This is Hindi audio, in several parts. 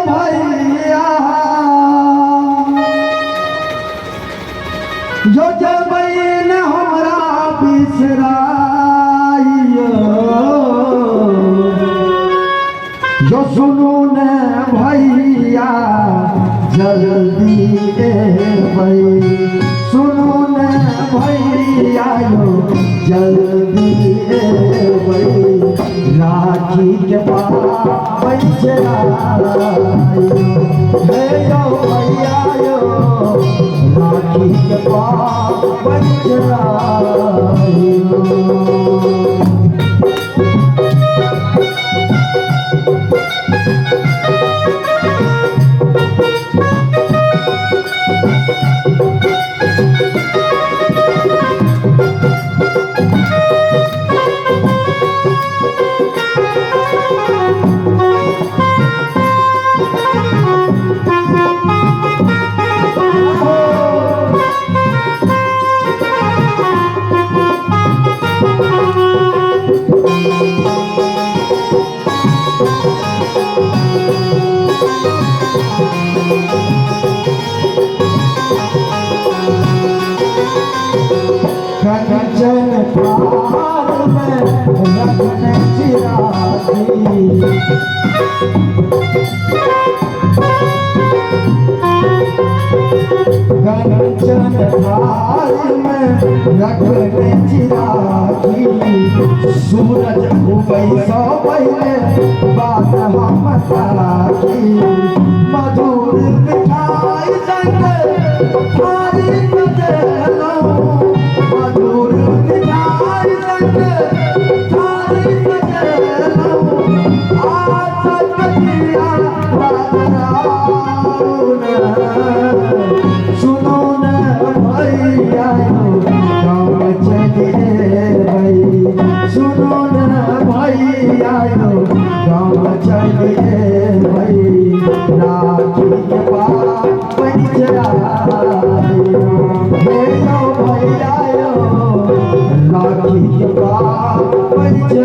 भैया जो जबैन हमरा बिसराइयो जो सुनू न भैया जल्दी एबै सुनू न भैया जल्दी एबै राखी के पाबनि हे यौ भैया यौ राखी के पाबनि कंचन थाल में रखने चिरागी कंचन थाल में रखने चिरागी सूरज उगै सो पहले बात हम ताकी मधुर मिठाई संग थारी बजेलो मधुर मिठाई संग थारी बजेलो आज कजिया बाजराउन सुनो न भैया गाँव चलिए भाई सुनो न भैया गाँव चलिए भाई राखी के पाबनि हे यौ भैया राखी के पाबनि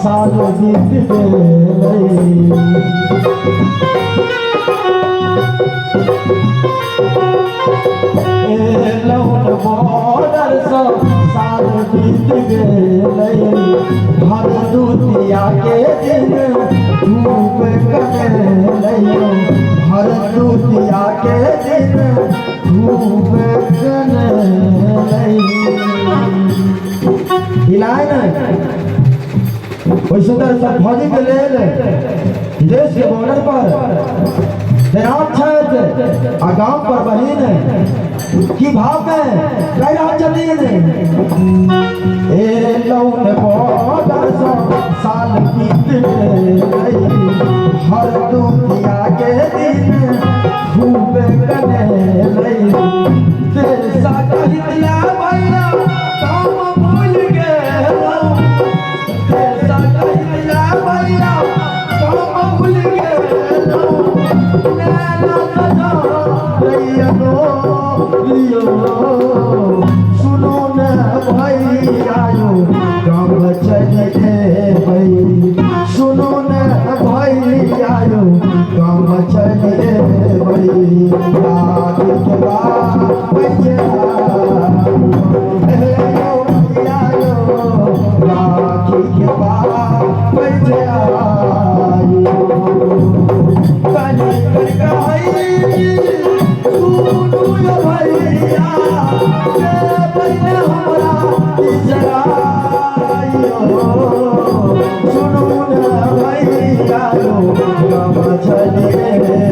साल बीत गए लौट बॉर्डर साल बीत गए हर दुतिया के दिन धूप कने हर दुतिया के दिन धूप कने हिलाए ना कोई सुंदर सा फौजी के ले देश के बॉर्डर पर तैनात छत आ गांव पर बहिन की भाव में कैला जमीन ए लौट बॉर्डर साल बीत गए हर दुनिया के दिन खूब कने देश का हितला भैया काम भूल गए सुनो न भैया गाँव चलिए भाई सुनो न भैया गाँव चलिए भाई रात के बाद सुनो यो भैया के बहिना हमरा इजराइयो सुनो न भैया लो मछली